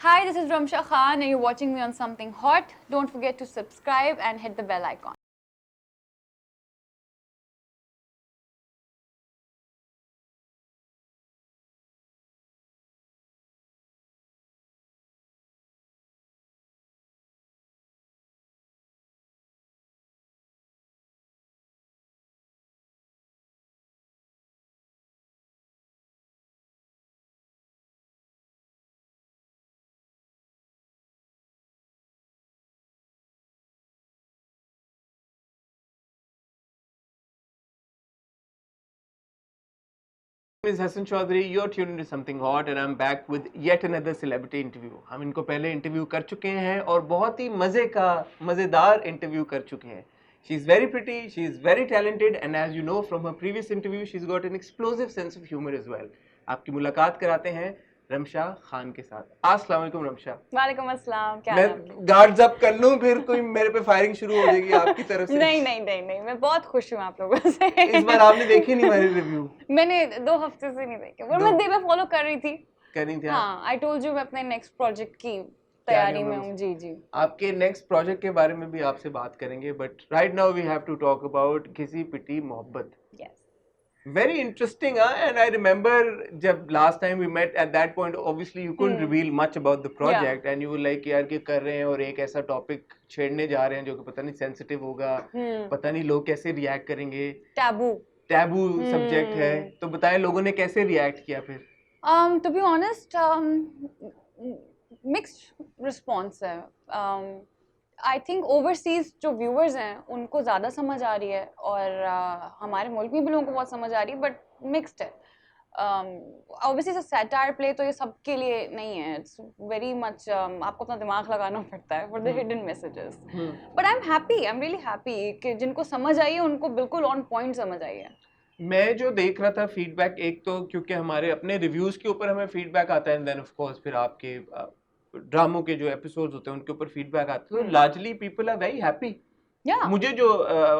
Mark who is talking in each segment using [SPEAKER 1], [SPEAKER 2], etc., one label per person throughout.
[SPEAKER 1] Hi, this is Ramsha Khan and you're watching me on Something Hot. Don't forget to subscribe and hit the bell icon.
[SPEAKER 2] Ms. Hassan Chaudhary, you're tuned into Something Hot and I'm back with yet another celebrity interview. हम इनको पहले interview कर चुके हैं और बहुत ही मज़ेदार interview कर चुके हैं. She is very pretty, she is very talented and as you know from her previous interview, she's got an explosive sense of humor as well. आपकी मुलाकात कराते हैं रमशा खान के साथ. अस्सलाम वालेकुम रमशा.
[SPEAKER 1] वालेकुम अस्सलाम. क्या
[SPEAKER 2] मैं गार्ड्स अप कर लूं फिर कोई मेरे पे फायरिंग शुरू हो जाएगी आपकी तरफ से.
[SPEAKER 1] नहीं, मैं बहुत खुश हूँ आप लोगों से.
[SPEAKER 2] इस बार आपने देखी नहीं मेरी रिव्यू?
[SPEAKER 1] मैंने 2 हफ्ते से नहीं देखी, पर मैं दिन में फॉलो कर रही थी. हाँ, आई टोल्ड यू मैं अपने नेक्स्ट प्रोजेक्ट की तैयारी में हूँ. जी.
[SPEAKER 2] आपके नेक्स्ट प्रोजेक्ट के बारे में भी आपसे बात करेंगे but right now we have to talk about घिसी पिटी मोहब्बत. Very interesting, and I remember जब last time we met at that point, obviously you couldn't reveal much about the project, and you were like यार क्या कर रहे हैं और एक ऐसा टॉपिक छेड़ने जा रहे हैं जो कि पता नहीं सेंसिटिव होगा, पता नहीं लोग कैसे रिएक्ट करेंगे, टैबू सब्जेक्ट है, तो बताएं लोगों ने कैसे रिएक्ट किया फिर?
[SPEAKER 1] To be honest, mixed response है. आई थिंक ओवरसीज जो व्यूअर्स हैं उनको ज़्यादा समझ आ रही है और हमारे मुल्क में भी लोगों को बहुत समझ आ रही है, बट मिक्स्ड है. ऑब्वियसली सैटायर प्ले तो ये सबके लिए नहीं है. इट्स वेरी मच आपको अपना दिमाग लगाना पड़ता है for the hidden messages. But I am really happy कि जिनको समझ आई है उनको बिल्कुल ऑन पॉइंट समझ आई है.
[SPEAKER 2] मैं जो देख रहा था फीडबैक, एक तो क्योंकि हमारे अपने रिव्यूज के ऊपर हमें फीडबैक आता है एंड देन ऑफ कोर्स फिर आपके ड्रामों के जो एपिसोड्स होते हैं उनके ऊपर फीडबैक आता है, तो largely people are very happy. मुझे जो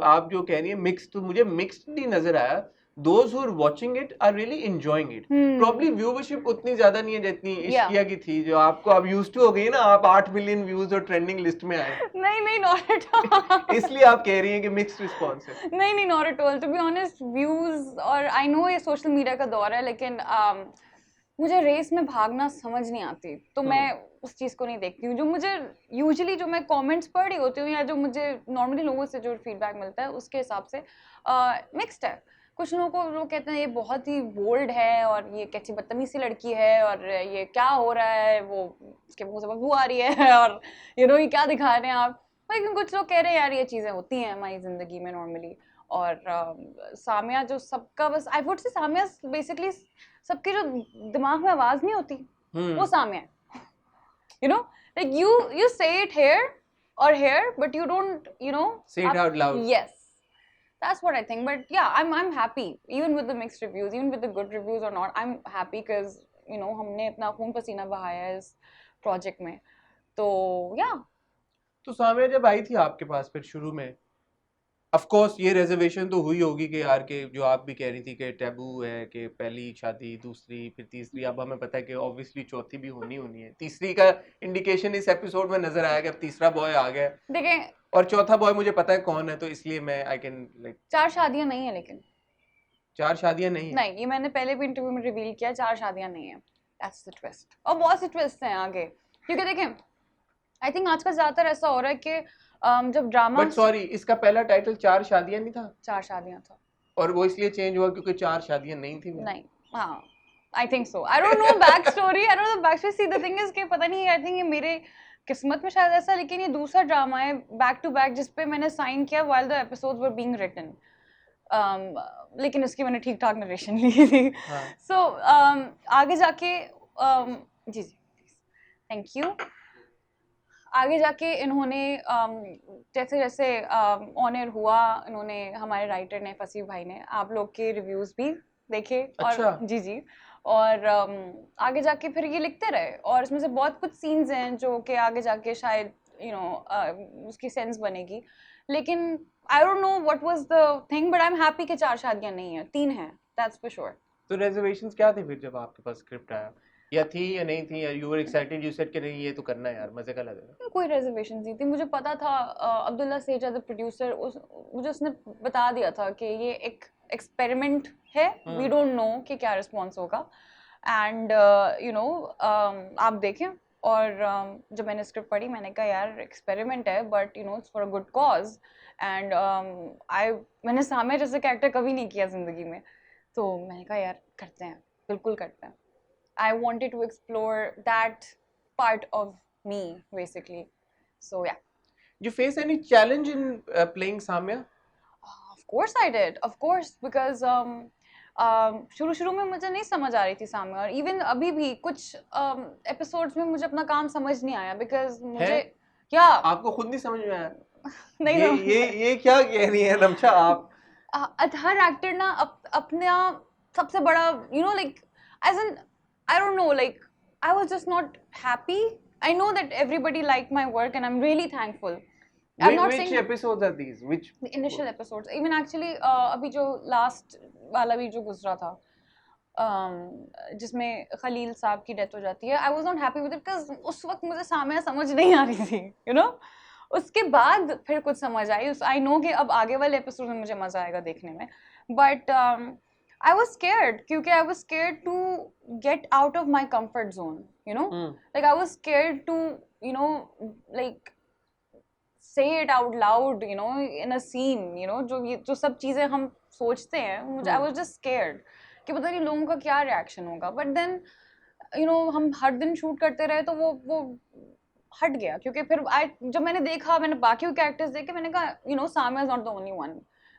[SPEAKER 2] आप जो कह रही है मिक्स्ड, तो मुझे मिक्स्ड नहीं नजर आया. Those who are watching it are really enjoying it. Probably viewership उतनी ज्यादा नहीं है जितनी इश्किया की थी, जो आपको अब यूज्ड टू हो गई ना, आप 8 मिलियन व्यूज और ट्रेंडिंग लिस्ट में आए.
[SPEAKER 1] नहीं नॉट एट ऑल.
[SPEAKER 2] इसलिए आप कह रही हैं कि मिक्स्ड रिस्पांस है.
[SPEAKER 1] नहीं not at all. To be honest views, और आई नो ये सोशल मीडिया का दौर है, लेकिन मुझे रेस में भागना समझ नहीं आती, तो मैं उस चीज़ को नहीं देखती हूँ. जो मुझे यूजुअली जो मैं कमेंट्स पढ़ रही होती हूँ या जो मुझे नॉर्मली लोगों से जो फीडबैक मिलता है उसके हिसाब से मिक्स्ड है. कुछ लोगों को लोग कहते हैं ये बहुत ही बोल्ड है और ये कैसी बदतमीज सी लड़की है और ये क्या हो रहा है, वो उसके मुंह से बदबू आ रही है और ये क्या दिखा रहे हैं आप. लेकिन कुछ लोग कह रहे हैं यार ये चीज़ें होती हैं हमारी ज़िंदगी में नॉर्मली. और सामिया जो सबका बस I would say Samia basically सबके जो दिमाग में आवाज नहीं होती वो सामिया है. Like you say it here or here, but you don't
[SPEAKER 2] say it out loud.
[SPEAKER 1] Yes, that's what I think. But yeah, I'm happy even with the mixed reviews, even with the good reviews or not. I'm happy because हमने अपना खून पसीना बहाया है इस project में. तो yeah.
[SPEAKER 2] तो सामिया जब आई थी आपके पास फिर शुरू में, ऑफ कोर्स ये रिजर्वेशन तो हुई होगी कि यार के जो आप भी कह रही थी कि टैबू है कि पहली शादी, दूसरी, फिर तीसरी, अब हमें पता है कि ऑब्वियसली चौथी भी होनी है. तीसरी का इंडिकेशन इस एपिसोड में नजर आया कि अब तीसरा बॉय आ गया.
[SPEAKER 1] देखें,
[SPEAKER 2] और चौथा बॉय मुझे पता है कौन है, तो इसलिए मैं आई कैन लाइक
[SPEAKER 1] 4 शादियां नहीं है, लेकिन
[SPEAKER 2] 4 शादियां नहीं है.
[SPEAKER 1] नहीं, ये मैंने पहले भी इंटरव्यू में रिवील किया, 4 शादियां नहीं है. That's the twist. और बहुत से ट्विस्ट हैं आगे, क्योंकि देखें आई थिंक आजकल ज्यादातर ऐसा हो रहा है कि जब ड्रामा,
[SPEAKER 2] बट सॉरी, इसका पहला टाइटल 4 शादियां नहीं था?
[SPEAKER 1] 4 शादियां था.
[SPEAKER 2] और वो इसलिए चेंज हुआ क्योंकि 4 शादियां नहीं थी.
[SPEAKER 1] नहीं, हाँ, I think so. I don't know back story, I don't know back story. See the thing is कि पता नहीं, आई थिंक ये मेरे किस्मत में शायद ऐसा, लेकिन ये दूसरा ड्रामा है बैक टू बैक जिस पे मैंने साइन किया while the episodes were being written. लेकिन उसकी मैंने ठीक ठाक नरेशन ली थी. सो आगे जाके जी थैंक यू. आगे जाके इन्होंने जैसे जैसे ऑन एयर हुआ, इन्होंने हमारे राइटर ने, फसीह भाई ने, आप लोग के रिव्यूज भी देखे.
[SPEAKER 2] अच्छा.
[SPEAKER 1] और जी और आगे जाके फिर ये लिखते रहे और इसमें से बहुत कुछ सीन्स हैं जो कि आगे जाके शायद उसकी सेंस बनेगी. लेकिन I don't know what was the thing, but I am happy कि 4 शादियां नहीं है, 3 हैं, दैट्स फॉर श्योर.
[SPEAKER 2] तो रिजर्वेशंस क्या थे फिर जब आपके पास स्क्रिप्ट आया? या थी या नहीं थी, या you were excited, you said कि नहीं ये तो करना है यार, मजे का लगेगा?
[SPEAKER 1] कोई रिजर्वेशन नहीं थी, मुझे पता था अब्दुल्ला सेठ एज अ प्रोड्यूसर मुझे उसने बता दिया था कि ये एक एक्सपेरिमेंट है, वी डोंट नो कि क्या रिस्पॉन्स होगा, एंड यू नो आप देखें। और जब मैंने स्क्रिप्ट पढ़ी मैंने कहा यार एक्सपेरिमेंट है but you know it's for a good cause, and मैंने सामने जैसे कैरेक्टर कभी नहीं किया जिंदगी में, तो मैंने कहा यार करते हैं, बिल्कुल करते हैं। I wanted to explore that part of me basically, so yeah.
[SPEAKER 2] You face any challenge in playing Samya?
[SPEAKER 1] Of course I did, of course, because शुरू में मुझे नहीं समझ आ रही थी सामने, और इवन अभी भी कुछ एपिसोड्स में मुझे अपना काम समझ नहीं आया, बिकॉज मुझे क्या
[SPEAKER 2] आपको खुद नहीं समझ में आया?
[SPEAKER 1] नहीं
[SPEAKER 2] ये क्या कह रही है नमशा आप?
[SPEAKER 1] हर एक्टर ना अपना सबसे बड़ा you know like as an I don't know, like I was just not happy. I know that everybody liked my work and I'm really thankful. I'm not
[SPEAKER 2] which
[SPEAKER 1] saying
[SPEAKER 2] episodes are these? Which
[SPEAKER 1] the initial episodes, even actually अभी जो last वाला भी जो गुजरा था जिसमें खलील साहब की डेथ हो जाती है, I was not happy with it because उस वक्त मुझे सामया समझ नहीं आ रही थी, you know. उसके बाद फिर कुछ समझ आई, I know कि अब आगे वाले एपिसोड में मुझे मजा आएगा देखने में, but I was scared क्योंकि I was scared to get out of my comfort zone, you know. Like I was scared to, you know, like say it out loud, you know, in a scene, you know, जो सब चीजें हम सोचते हैं, मुझे I was just scared कि पता नहीं लोगों का क्या रिएक्शन होगा, but then you know हम हर दिन शूट करते रहे तो वो हट गया, क्योंकि फिर जब मैंने देखा, मैंने बाकी कैरेक्टर्स देखे, मैंने कहा you know Samya is not the only one,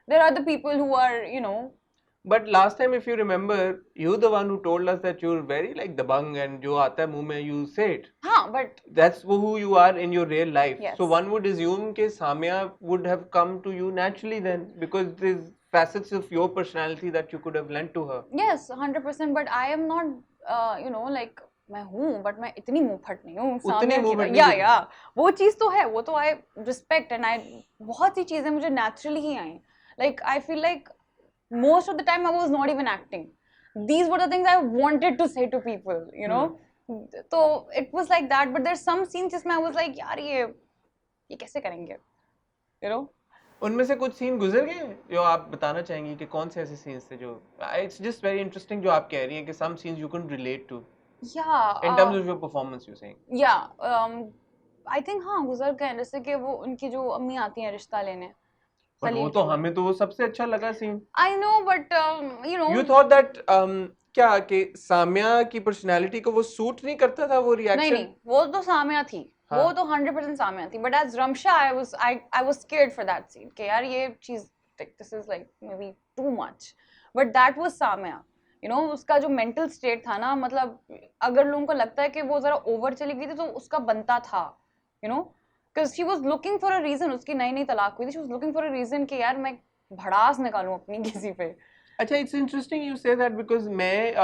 [SPEAKER 1] there are the people who are, you know.
[SPEAKER 2] But last time, if you remember, you're the one who told us that you're very like dabang and जो आता है मुंह में you say it.
[SPEAKER 1] हाँ, but
[SPEAKER 2] that's who you are in your real life.
[SPEAKER 1] Yes.
[SPEAKER 2] So one would assume कि Samya would have come to you naturally then, because there's facets of your personality that you could have lent to her.
[SPEAKER 1] Yes, 100%. But I am not, you know, like मैं हूँ, but मैं इतनी मुंहफट नहीं हूँ सामने की, या वो चीज तो है, वो तो I respect and I बहुत सी चीजें मुझे naturally he I, like I feel like most of the time I was not even acting. These were the things I wanted to say to people, you know. So it was like that, but there's some scenes जिसमें I was like यार ये कैसे करेंगे, you know.
[SPEAKER 2] उनमें से कुछ scene गुजर गए जो आप बताना चाहेंगी कि कौन से ऐसे सीन्स थे जो it's just very interesting जो आप कह रही हैं कि some scenes you couldn't relate to.
[SPEAKER 1] Yeah.
[SPEAKER 2] In terms of your performance, you're saying.
[SPEAKER 1] Yeah. I think हाँ गुजर गए, जैसे कि वो उनकी जो अम्मी आती हैं रिश्ता लेने,
[SPEAKER 2] पर वो तो हमें तो वो सबसे अच्छा लगा scene.
[SPEAKER 1] I know, but you know.
[SPEAKER 2] You thought that क्या कि साम्या की पर्सनालिटी को वो सूट नहीं करता था वो रिएक्शन?
[SPEAKER 1] नहीं, वो तो साम्या थी, वो तो 100% साम्या थी, but as Ramsha I was scared for that scene कि यार ये चीज this is like maybe too much, but that was Samya, you know. उसका जो mental state था ना, मतलब अगर लोगों को लगता है कि वो जरा ओवर चली गई थी तो उसका बनता था, you know. Because she was looking for a reason, उसकी नई तलाक हुई थी, she was looking for a reason कि यार मैं भड़ास निकालूं अपनी किसी पे.
[SPEAKER 2] अच्छा, it's interesting you say that because मैं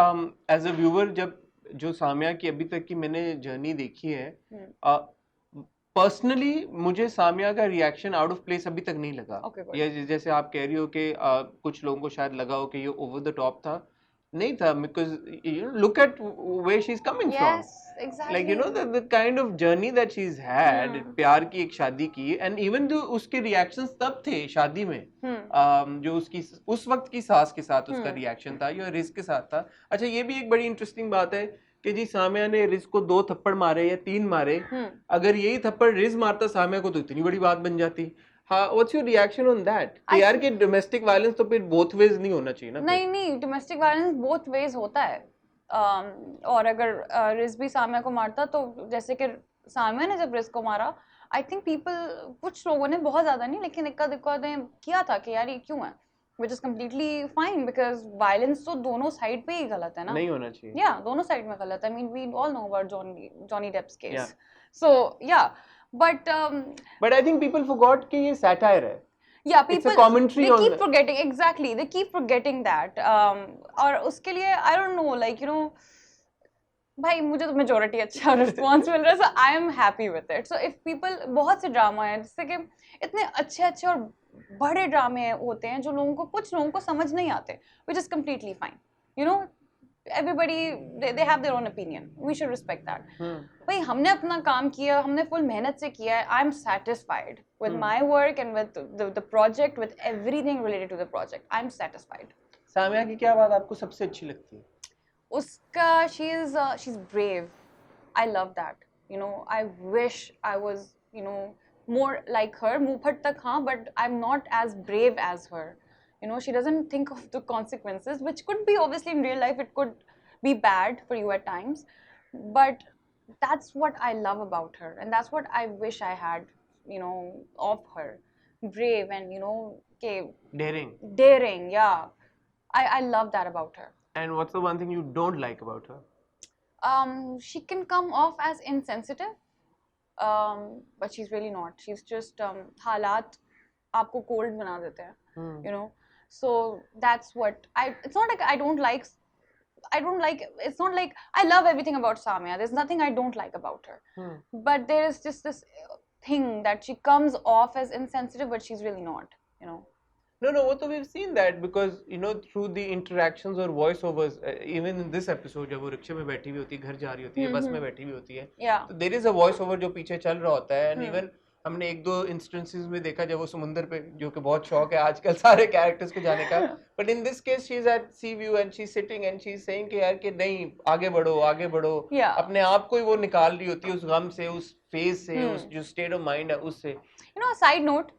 [SPEAKER 2] as a viewer जब जो साम्या की अभी तक की मैंने जर्नी देखी है, पर्सनली मुझे साम्या का रिएक्शन आउट ऑफ प्लेस अभी तक नहीं लगा. या जैसे आप कह रही हो कि कुछ लोगों को शायद लगा हो कि ये ओवर द टॉप था, नहीं था, because you know, look at where she's coming from.
[SPEAKER 1] Yes, exactly.
[SPEAKER 2] Like you know the kind of journey that she's had, प्यार की एक शादी की, and even though उसके reactions तब थे शादी में, जो उसकी उस वक्त की सास के साथ उसका रिएक्शन था या रिज के साथ था. अच्छा, ये भी एक बड़ी इंटरेस्टिंग बात है कि जी साम्या ने रिज को 2 थप्पड़ मारे या 3 मारे, अगर यही थप्पड़ रिज मारता साम्या को तो इतनी बड़ी बात बन जाती. हाँ, what's your reaction on that? यार कि domestic violence तो फिर both ways नहीं होना चाहिए ना?
[SPEAKER 1] नहीं, domestic violence both ways होता है. और अगर रिज भी साम्या को मारता तो जैसे कि साम्या ने जब रिज को मारा, I think people, कुछ लोगों ने, बहुत ज्यादा नहीं लेकिन इक्का दुक्का ने किया था कि यार ये क्यों है, which is completely fine because violence तो दोनों साइड पे ही गलत है ना.
[SPEAKER 2] नहीं होना चाहिए.
[SPEAKER 1] Yeah, दोनों साइड में गलत है. I mean we all know about Johnny Depp's case. Yeah. So yeah. But
[SPEAKER 2] I think people forgot कि ये satire है.
[SPEAKER 1] Yeah, people.
[SPEAKER 2] It's a commentary.
[SPEAKER 1] They keep forgetting, exactly. They keep forgetting that. और उसके लिए I don't know, like you know, भाई मुझे तो majority अच्छा response मिल रहा है, so I am happy with it. So if people, बहुत से ड्रामा हैं जिससे कि इतने अच्छे और बड़े ड्रामे होते हैं जो लोगों को, कुछ लोगों को समझ नहीं आते, which is completely fine. You know, everybody they have their own opinion. We should respect that. भाई हमने अपना काम किया, हमने full मेहनत से किया है. I'm satisfied with my work and with the project, with everything related to the project. I'm satisfied.
[SPEAKER 2] Samia की क्या बात आपको सबसे अच्छी लगती है?
[SPEAKER 1] उसका she's brave. I love that. You know, I wish I was, you know, more like her. मुंह फट तक हाँ, but I'm not as brave as her. You know, she doesn't think of the consequences, which could be obviously in real life, it could be bad for you at times. But that's what I love about her. And that's what I wish I had, you know, of her. Brave and, you know, daring, yeah. I love that about her.
[SPEAKER 2] And what's the one thing you don't like about her?
[SPEAKER 1] She can come off as insensitive, but she's really not. She's just हालात आपको cold बना देते हैं, you know. So that's what it's not like I don't like. It's not like I love everything about Samia. There's nothing I don't like about her. But there is just this thing that she comes off as insensitive, but she's really not, you know.
[SPEAKER 2] No, वो तो we've seen that because you know through the interactions or voiceovers, even in this episode जब वो रिक्शे में बैठी हुई होती है, घर जा रही होती है, बस में बैठी हुई होती है, तो there is a voiceover जो पीछे चल रहा होता है, and even हमने एक दो इंस्टेंसेस में देखा जब वो समुंदर पे, जो कि बहुत शौक है आजकल सारे कैरेक्टर्स को जाने का, but in this case she is at sea view and she's sitting and she's saying कि यार कि नहीं आगे बढ़ो, अपने आप को ही वो निकाल रही होती है उस गम से, उस फेज से, उस जो स्टेट ऑफ माइंड है उससे.
[SPEAKER 1] You know, a side note,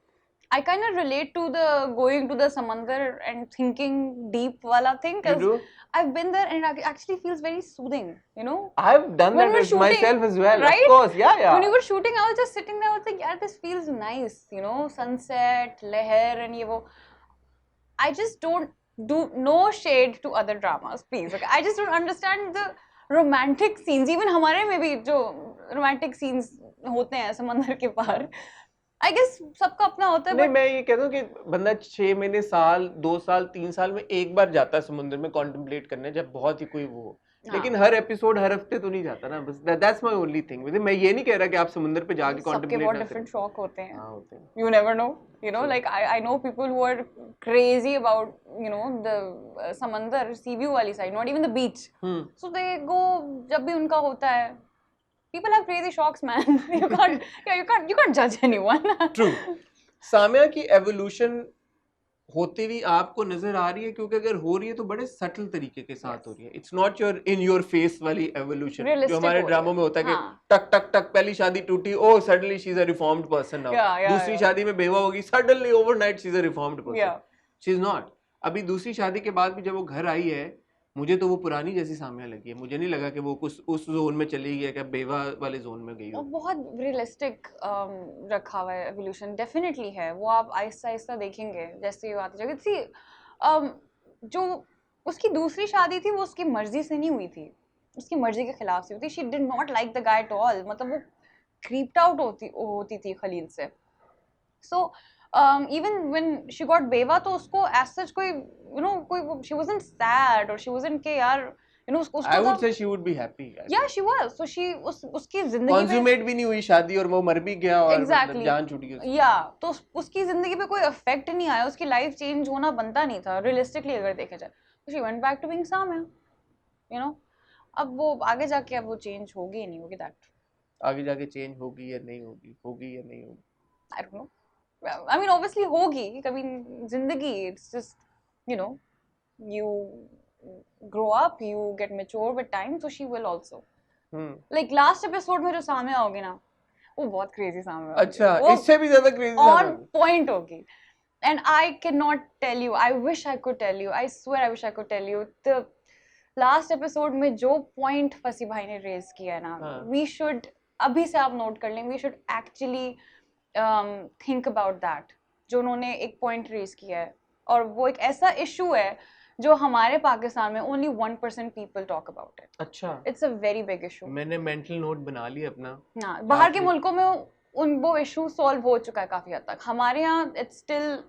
[SPEAKER 1] I kind of relate to the going to the samandar and thinking deep wala thing, because I've been there and it actually feels very soothing, you know.
[SPEAKER 2] I've done that with myself as well,
[SPEAKER 1] right?
[SPEAKER 2] Of course, yeah.
[SPEAKER 1] When you were shooting, I was just sitting there, I was like, yeah, this feels nice, you know, sunset, leher and ye wo. I just don't do, no shade to other dramas, please. Okay? I just don't understand the romantic scenes. Even हमारे में भी जो romantic scenes होते हैं समंदर के पार, I guess सबका अपना होता है.
[SPEAKER 2] नहीं, मैं ये कहता हूँ कि बंदा 6 महीने, साल, 2 साल, 3 साल में एक बार जाता है समुद्र में कॉन्टेम्पलेट करने, जब बहुत ही कोई वो, लेकिन हर एपिसोड हर हफ्ते तो नहीं जाता ना. बस दैट्स माय ओनली थिंग. मैं ये नहीं कह रहा कि आप समुद्र पे जाके कॉन्टेम्पलेट
[SPEAKER 1] सबके बहुत डिफरेंट शौक होते हैं. हाँ, होते हैं. You never know, you know, like I know people who are crazy about, you know, the समंदर, sea view वाली side, not even the beach. So they go जब भी उनका होता है. People have crazy shocks, man. You can't judge anyone.
[SPEAKER 2] True. Samia की evolution होती हुई आपको नजर आ रही है, क्योंकि अगर हो रही है तो बड़े सटल तरीके के साथ हो रही है. It's not your in your face वाली evolution जो हमारे ड्रामों में होता है कि टक टक टक पहली शादी टूटी, oh suddenly she's a reformed person now. दूसरी शादी में बेवा होगी, suddenly overnight she's a reformed person. She's not. अभी दूसरी शादी के बाद भी जब वो घर आई है, मुझे तो वो पुरानी जैसी सामिया लगी है. मुझे नहीं लगा कि वो कुछ उस जोन में चली गई है, क्या बेवा वाले जोन में गई हो.
[SPEAKER 1] बहुत रियलिस्टिक रखा हुआ है एवोल्यूशन, डेफिनेटली है वो. आप आहिस्ता आहिस्ता देखेंगे जैसे ये बात जाएगी. सी जो उसकी दूसरी शादी थी वो उसकी मर्जी से नहीं हुई थी, उसकी मर्जी के खिलाफ से हुई थी. She did not like the guy at all. मतलब वो क्रीप्ड आउट होती थी खलील से. सो even when she got बेवा तो उसको as such कोई, you know, कोई, she wasn't sad or she wasn't के यार, you know, उसको
[SPEAKER 2] I would say she would be happy.
[SPEAKER 1] Yeah, she was. So she उसकी जिंदगी
[SPEAKER 2] consummate भी नहीं हुई शादी और वो मर भी गया और
[SPEAKER 1] exactly.
[SPEAKER 2] जान छूट गई.
[SPEAKER 1] Yeah, तो उसकी जिंदगी पे कोई इफेक्ट नहीं आया, उसकी लाइफ चेंज होना बनता नहीं था रियलिस्टिकली अगर देखा जाए. So she went back to being Samia, you know. अब वो आगे जाके अब वो चेंज होगी या नहीं होगी, that
[SPEAKER 2] आगे जाके चेंज होगी या नहीं होगी, होगी या नहीं होगी,
[SPEAKER 1] I don't know. I mean, obviously होगी. I mean, जिंदगी, it's just, you know, you grow up, you get mature with time, so she will also. Like last episode में जो सामिया होगी ना, वो बहुत crazy सामिया.
[SPEAKER 2] अच्छा, इससे भी ज़्यादा crazy
[SPEAKER 1] on point होगी. And I cannot tell you. I wish I could tell you. I swear I wish I could tell you. The last episode में जो point फसी भाई ने raise किया है ना, we should, अभी से आप note कर लें, we should actually think about that. जो उन्होंने एक point raise किया है, और वो एक ऐसा issue है जो हमारे पाकिस्तान में only 1% people talk about it.
[SPEAKER 2] अच्छा.
[SPEAKER 1] It's a very big issue.
[SPEAKER 2] मैंने mental note बना लिया अपना.
[SPEAKER 1] हाँ, बाहर के मुल्कों में वो issue solve हो चुका है काफी हद तक. हमारे यहाँ it's still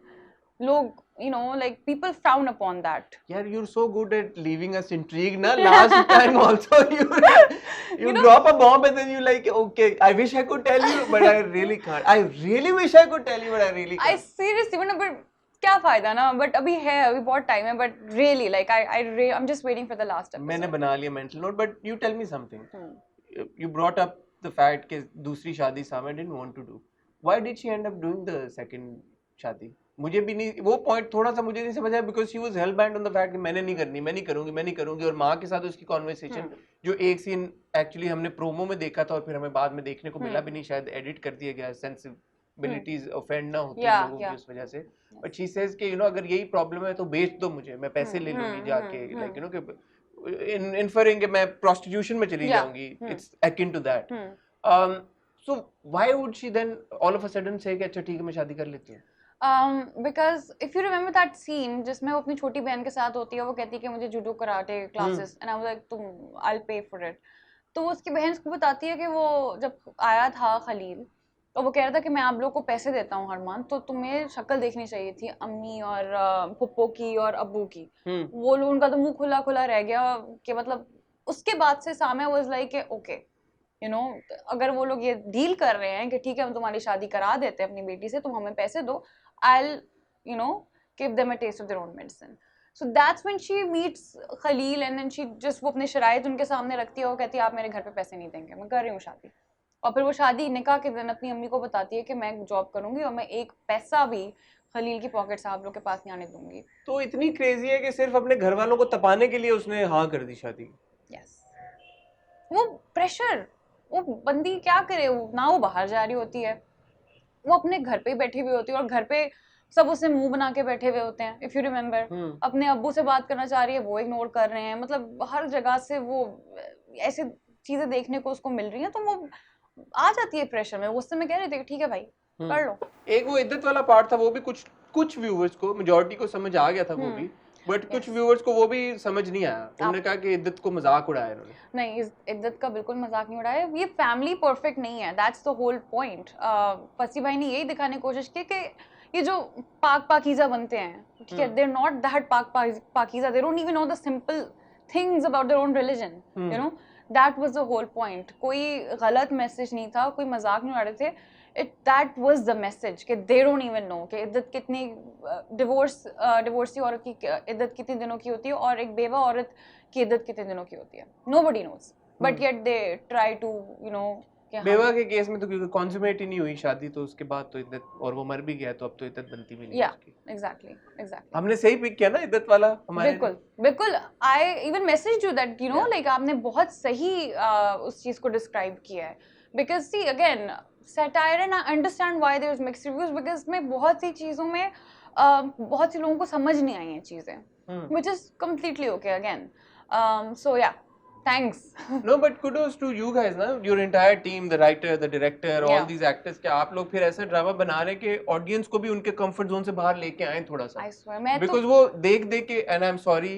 [SPEAKER 1] लोग, you know, like people frown upon that.
[SPEAKER 2] Yeah, you're so good at leaving us intrigued, na? Last time also you know, drop a bomb and then you like, okay, I wish I could tell you, but I really can't. I really wish I could tell you, but I really can't.
[SPEAKER 1] I seriously, but क्या फायदा ना, but अभी है, अभी बहुत time है, but really like I am just waiting for the last episode.
[SPEAKER 2] मैंने बना लिया mental note, but you tell me something. You brought up the fact कि दूसरी शादी सामने didn't want to do. Why did she end up doing the second शादी? मुझे भी नहीं, वो पॉइंट थोड़ा सा मुझे नहीं समझ आया, because she was hello band on the fact कि मैंने नहीं करनी, मैं नहीं करूंगी. और माँ के साथ उसकी कॉन्वर्सेशन, जो एक सीन एक्चुअली हमने प्रोमो में देखा था और फिर हमें बाद में देखने को मिला भी नहीं, शायद एडिट कर दिया गया, सेंसिबिलिटीज ऑफेंड ना होती लोगों की उस वजह से. बट शी सेज कि अगर यही प्रॉब्लम है तो बेच दो मुझे, मैं पैसे ले लूंगी जाके, लाइक कि इन्फरिंग कि मैं प्रोस्टिट्यूशन में चली जाऊंगी. It's akin to that. So why would she then all of a sudden say कि अच्छा ठीक है मैं शादी कर लेती हूँ?
[SPEAKER 1] Because if you remember that scene जिसमें वो अपनी छोटी बहन के साथ होती है, वो कहती है कि मुझे judo karate classes, and I was like तुम I'll pay for it. तो उसकी बहन उसको बताती है कि वो जब आया था खलील, तो वो कह रहा था कि मैं आप लोग को पैसे देता हूँ हर मंथ, तो तुम्हें शक्ल देखनी चाहिए थी अम्मी और पुप्पो की और अब्बू की. वो लोग, उनका तो मुंह खुला खुला रह गया कि मतलब उसके बाद से सामया वाज लाइक ओके, अगर वो लोग ये डील कर रहे हैं कि ठीक है हम तुम्हारी शादी करा देते हैं अपनी बेटी से, तुम हमें पैसे दो, I'll give them a taste of their own medicine. So that's when she meets Khalil and then she just वो अपने शराइत उनके सामने रखती है, वो कहती है आप मेरे घर पे पैसे नहीं देंगे, मैं कर रही हूँ शादी. और फिर वो शादी निकाह के दिन अपनी अम्मी को बताती है कि मैं जॉब करूंगी और मैं एक पैसा भी खलील की पॉकेट से आप लोग के पास नहीं आने दूंगी.
[SPEAKER 2] तो इतनी क्रेजी है कि सिर्फ अपने घर वालों को तपाने के लिए उसने हाँ कर दी शादी.
[SPEAKER 1] यस, वो प्रेशर, वो बंदी क्या करे, ना वो बाहर जा रही होती है, वो अपने घर पे ही बैठी हुई होती है और घर पे सब उसे मुंह बना के बैठे हुए होते हैं. इफ यू रिमेम्बर, अपने अब्बू से बात करना चाह रही है, वो इग्नोर कर रहे हैं, मतलब हर जगह से वो ऐसे चीजें देखने को उसको मिल रही हैं, तो वो आ जाती है प्रेशर में. उस समय कह रहे थे ठीक है भाई कर लो.
[SPEAKER 2] एक वो इद्दत वाला पार्ट था, वो भी कुछ व्यूअर्स को, मेजॉरिटी को समझ आ गया था वो भी, बट कुछ व्यूअर्स को वो भी समझ नहीं आया. उन्होंने कहा कि इद्दत को मजाक उड़ाया इन्होंने.
[SPEAKER 1] नहीं, इद्दत का बिल्कुल मजाक नहीं उड़ाया, ये फैमिली परफेक्ट नहीं है, दैट्स द होल पॉइंट. फसी भाई ने यही दिखाने की कोशिश की कि ये जो पाक पाकीज़ा बनते हैं, ठीक है, they're not that Pakeezah, they don't even know the simple things about their own religion, that was the whole point. कोई गलत मैसेज नहीं था, कोई मजाक नहीं उड़ा रहे थे. that was the message कि they don't even know कि इद्दत कितनी डिवोर्सी औरत की इद्दत कितने दिनों की होती है और एक बेवा औरत की इद्दत कितने दिनों की होती है. nobody knows, but yet they try to
[SPEAKER 2] बेवा के केस में तो क्योंकि कॉन्सुमेट ही नहीं हुई शादी, तो उसके बाद तो इद्दत, और वो मर भी गया, तो अब तो इद्दत बनती भी नहीं है उसकी.
[SPEAKER 1] exactly.
[SPEAKER 2] हमने सही पिक किया ना इद्दत वाला हमारे.
[SPEAKER 1] बिल्कुल I even messaged you that like आपने बहुत सही उस चीज को डिस्क्राइब किया है. because see again satire, and I understand why there's mixed reviews, because में बहुत सी चीजों में बहुत से लोगों को समझ नहीं आई हैं चीजें, which is completely okay again. So yeah, thanks.
[SPEAKER 2] No, but kudos to you guys ना, your entire team, the writer, the director, all these actors, कि आप लोग फिर ऐसा ड्रामा बना रहे कि ऑडियंस को भी उनके कंफर्ट जोन से बाहर लेके आए थोड़ा सा.
[SPEAKER 1] I swear, मैं
[SPEAKER 2] because
[SPEAKER 1] तो
[SPEAKER 2] वो देख के, and I'm sorry,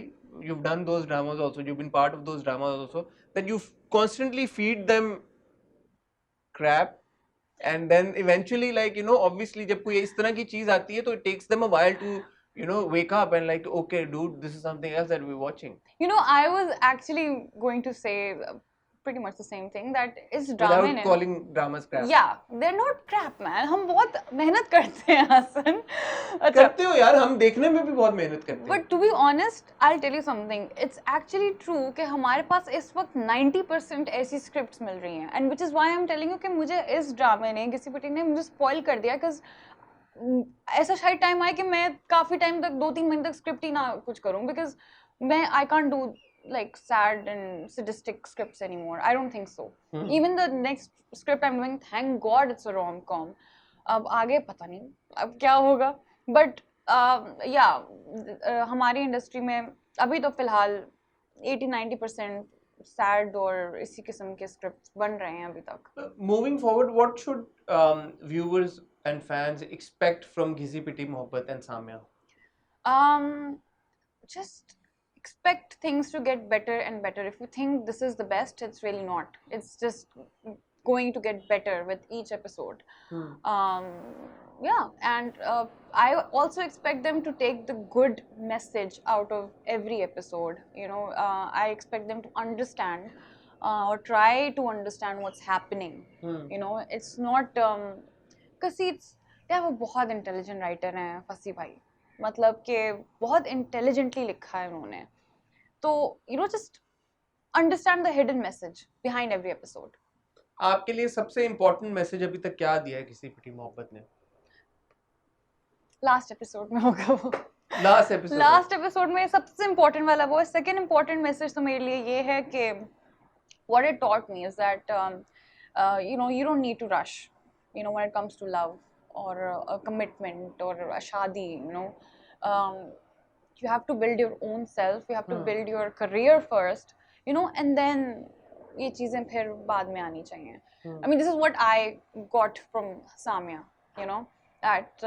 [SPEAKER 2] you've done those dramas also, you've been part of those dramas also, that you constantly feed them crap, and then eventually like obviously जब कोई इस तरह की चीज आती है तो it takes them a while to wake up and like, okay dude, this is something else that we're watching.
[SPEAKER 1] I was actually going to say pretty much the same thing, that is drama
[SPEAKER 2] without calling dramas crap.
[SPEAKER 1] Yeah, they're not crap man. हम बहुत मेहनत करते हैं हसन.
[SPEAKER 2] करते हो यार, हम देखने में भी बहुत मेहनत करते हैं.
[SPEAKER 1] But to be honest, I'll tell you something. It's actually true कि हमारे पास इस वक्त 90% ऐसी scripts मिल रही हैं, and which is why I'm telling you कि मुझे इस ड्रामे ने, किसी पिटी ने मुझे spoil कर दिया, because ऐसा शायद टाइम आया कि मैं काफी टाइम तक 2-3 महीने तक स्क्रिप्ट ही ना कुछ करूं, because मैं I can't do like sad and sadistic scripts anymore. I don't think so. Even the next script I'm doing, thank God it's a rom-com. अब आगे पता नहीं अब क्या होगा, but हमारी इंडस्ट्री में अभी तो फिलहाल 80-90% sad और इसी किस्म के स्क्रिप्ट्स बन रहे हैं अभी तक.
[SPEAKER 2] Moving forward, what should viewers and fans expect from Ghisi Piti Mohabbat and Samya?
[SPEAKER 1] Just expect things to get better and better. If you think this is the best, it's really not. It's just going to get better with each episode. And I also expect them to take the good message out of every episode. I expect them to understand or try to understand what's happening. It's not because see, वो बहुत intelligent writer हैं फसी भाई. मतलब कि बहुत intelligently लिखा है उन्होंने, तो you know just understand the hidden message behind every episode.
[SPEAKER 2] आपके लिए सबसे इम्पोर्टेंट मैसेज अभी तक क्या दिया है किसी पिटी मोहब्बत ने?
[SPEAKER 1] लास्ट एपिसोड में होगा वो।
[SPEAKER 2] लास्ट
[SPEAKER 1] एपिसोड में सबसे इम्पोर्टेंट वाला वो है। सेकंड इम्पोर्टेंट मैसेज तो मेरे लिए ये है कि what it taught me is that you know, you don't need to rush, you know, when it comes to love or a commitment or a shadi, you know. um, you have to build your own self, you have to build your career first, you know, and then ये चीजें फिर बाद में आनी चाहिए। I mean, this is what I got from Samya, you know, that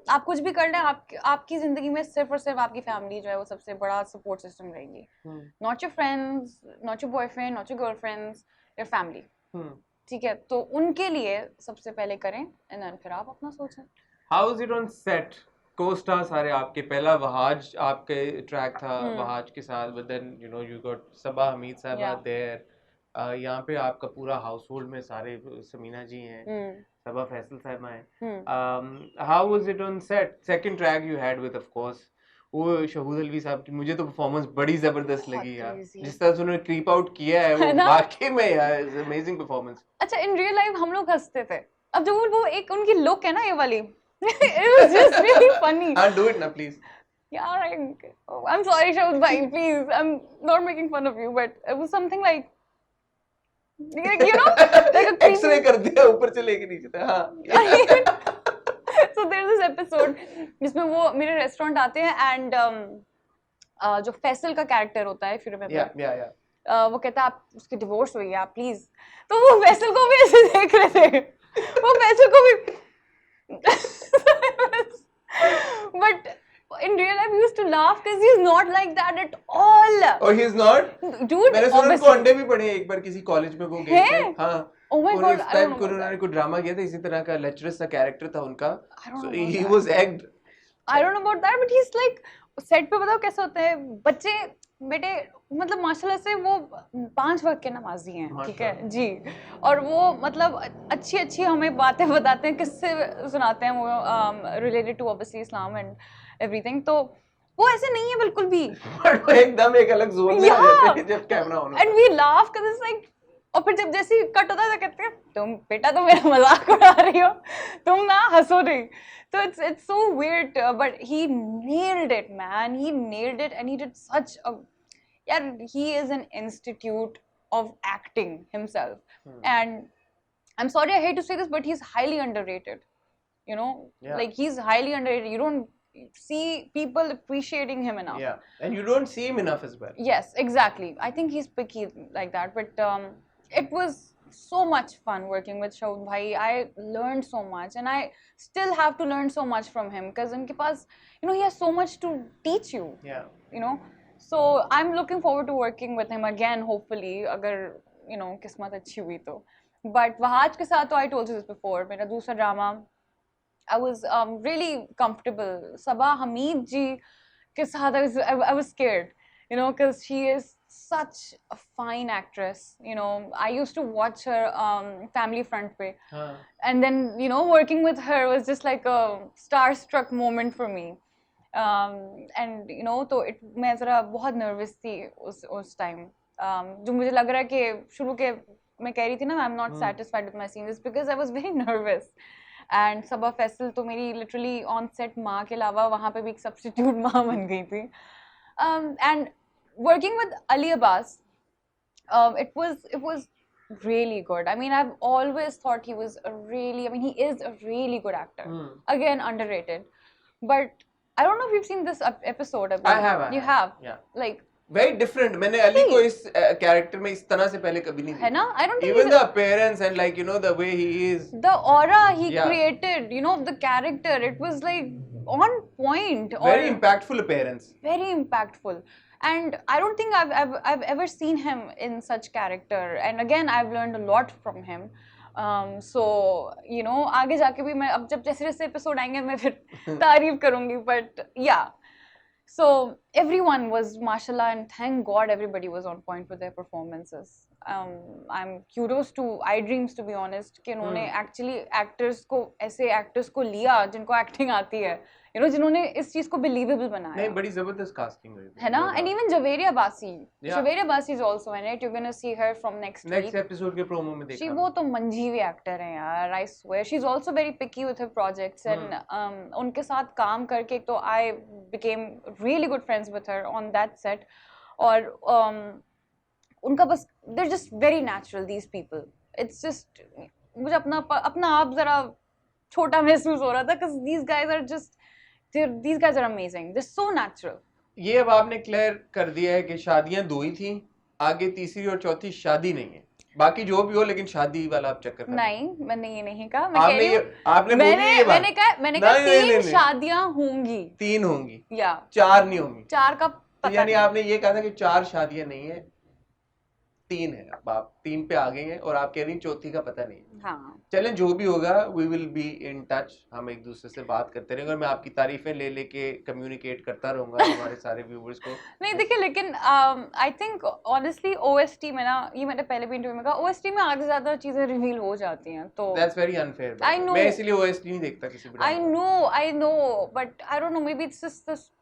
[SPEAKER 1] आप कुछ भी कर लें, आपकी जिंदगी में सिर्फ और सिर्फ आपकी फैमिली जो है वो सबसे बड़ा सपोर्ट सिस्टम रहेगी। Not your friends, not your boyfriend, not your girlfriends, your family. ठीक है, तो उनके लिए सबसे पहले करें एंड देन फिर आप अपना सोचें।
[SPEAKER 2] How is it on set? Co-star सारे आपके, पहला वहाज आपके ट्रैक था वहाज के साथ, but then you know you got Saba Hameed sahab there, यहाँ पे आपका पूरा हाउस होल्ड में सारे समीना जी हैं, सबा फैसल साहब हैं। How was it on set? Second track you had with of course वो शहूद अलवी साहब की, मुझे तो परफॉर्मेंस बड़ी जबरदस्त लगी यार, जिस तरह से उन्होंने क्रीप आउट किया है वो वाकई में यार इज अमेजिंग परफॉर्मेंस।
[SPEAKER 1] अच्छा, इन रियल लाइफ हम लोग हंसते थे, अब जो वो एक उनकी लुक है ना ये वाली, it was just really funny.
[SPEAKER 2] Do it now please.
[SPEAKER 1] Yeah, I'm sorry Shahud bhai, please, I'm not making fun of you, but it was something like you know, like a
[SPEAKER 2] X-ray कर दिया ऊपर से लेके नीचे तक। हाँ।
[SPEAKER 1] So there's this episode जिसमें वो मेरे रेस्टोरेंट आते हैं एंड जो फैसल का कैरेक्टर होता है, फिर वो कहता है आप उसकी डिवोर्स हुई है आप प्लीज, तो वो फैसल को भी ऐसे देख रहे थे, वो फैसल को भी but in real life we used to laugh because he's not like that at all.
[SPEAKER 2] Oh, he's not?
[SPEAKER 1] Dude,
[SPEAKER 2] मैंने सुना उनको अंडे भी पड़े एक बार किसी कॉलेज में वो गए थे। हाँ।
[SPEAKER 1] Oh my God, I don't know.
[SPEAKER 2] उन्होंने कोई ड्रामा किया था, इसी तरह का लेक्चरर सा कैरेक्टर था उनका, so he was egged.
[SPEAKER 1] I don't know about that, but he's like set पे बताओ कैसे होते हैं बच्चे बेटे, मतलब माशाल्लाह से वो 5 वक्त के नमाजी हैं, ठीक है जी, और वो मतलब अच्छी अच्छी हमें बातें बताते हैं, किससे सुनाते हैं वो related to obviously Islam and everything, तो वो ऐसे नहीं है बिल्कुल भी,
[SPEAKER 2] वो एकदम एक अलग जोन में आ जाते हैं जब कैमरा ऑन होता है,
[SPEAKER 1] and we laugh because it's like, और फिर जब जैसे कट होता है तो कहते हैं तुम बेटा तो मेरा मजाक उड़ा रही हो, तुम ना हंसो नहीं, so it's so weird, but he nailed it, man. He nailed it, and he did such a, yeah, he is an institute of acting himself. And I'm sorry, I hate to say this, but he's highly underrated. You know, like he's highly underrated. You don't see people appreciating him enough.
[SPEAKER 2] Yeah, and you don't see him enough as well.
[SPEAKER 1] Yes, exactly. I think he's picky like that, but it was so much fun working with Shahud bhai. I learned so much, and I still have to learn so much from him because unke paas, you know, he has so much to teach you.
[SPEAKER 2] Yeah.
[SPEAKER 1] You know, so I'm looking forward to working with him again, hopefully, agar you know kismat achhi hui to. But Wahaj ke saath, I told you this before, mera dusra drama, I was really comfortable. Sabah Hamid ji ke saath I was scared, you know, because she is such a fine actress, you know. I used to watch her Family Front pe, and then you know working with her was just like a starstruck moment for me, and you know तो मैं ज़रा बहुत nervous थी उस time, जो मुझे लग रहा है कि शुरू के मैं कह रही थी ना I'm not satisfied with my scenes because I was very nervous, and सबा फैसल तो मेरी literally on set माँ के अलावा वहाँ पे भी एक substitute माँ बन गई थी, and working with Ali Abbas, it was really good. I mean, I've always thought he was he is a really good actor. Again, underrated. But I don't know if you've seen this episode.
[SPEAKER 2] I have.
[SPEAKER 1] You have?
[SPEAKER 2] Yeah.
[SPEAKER 1] Like,
[SPEAKER 2] very different. मैंने अली को इस character में इस तरह से पहले कभी नहीं देखा.
[SPEAKER 1] है ना? I don't think
[SPEAKER 2] even the appearance and like you know the way he is.
[SPEAKER 1] The aura he created, you know, the character. It was like on point.
[SPEAKER 2] Very impactful appearance.
[SPEAKER 1] Very impactful. And I don't think I've ever seen him in such character. And again, I've learned a lot from him. So you know, आगे जाके भी मैं अब जब जैसे जैसे episode आएंगे मैं फिर तारीफ करूँगी. But yeah, so everyone was mashallah, and thank God everybody was on point with their performances. I'm kudos to iDreams to be honest कि उन्होंने actually ऐसे actors को लिया जिनको acting आती है, you know, जिन्होंने इस चीज को believable बनाया.
[SPEAKER 2] नहीं, बड़ी जबरदस्त casting हुई
[SPEAKER 1] है ना? And even Javeria Basi.
[SPEAKER 2] Yeah.
[SPEAKER 1] Javeria Basi is also in it. You're gonna see her from next week.
[SPEAKER 2] episode के promo में देखा.
[SPEAKER 1] वो तो मंजीवी actor है यार, I swear. She's also very picky with her projects and उनके साथ काम करके एक तो I became really good friends with her on that set. और उनका बस they're just very natural, these people. It's just मुझे अपना आप जरा छोटा महसूस हो रहा था because these guys are amazing. They're so natural.
[SPEAKER 2] ये अब आपने क्लियर कर दिया है कि शादियां 2 ही थी, आगे तीसरी और चौथी शादी नहीं है, बाकी जो भी हो, लेकिन शादी वाला आप चक्कर
[SPEAKER 1] नहीं, मैंने ये नहीं कहा. मैं कह रही हूँ मैंने कहा 3 शादियां होंगी.
[SPEAKER 2] 3 होंगी
[SPEAKER 1] या
[SPEAKER 2] 4 नहीं होंगी.
[SPEAKER 1] 4 का पता
[SPEAKER 2] यानी आपने ये कहा था कि 4 शादियां नहीं है, 3 है. अब आप 3 पे आ गए हैं और आप कह रही हैं चौथी का पता नहीं.
[SPEAKER 1] हाँ.
[SPEAKER 2] चलें, जो भी होगा we will be in touch. हम एक दूसरे से बात करते रहेंगे और मैं आपकी तारीफें ले लेके कम्युनिकेट करता रहूंगा हमारे सारे व्यूअर्स को.
[SPEAKER 1] नहीं देखिए, लेकिन आई थिंक ऑनेस्टली OST में ना, ये मैंने पहले भी इंटरव्यू में कहा, OST में आगे ज्यादा चीजें रिवील हो जाती हैं तो
[SPEAKER 2] दैट्स वेरी अनफेयर. मैं इसलिए OST नहीं देखता किसी भी.
[SPEAKER 1] I know but I don't know, may be it's just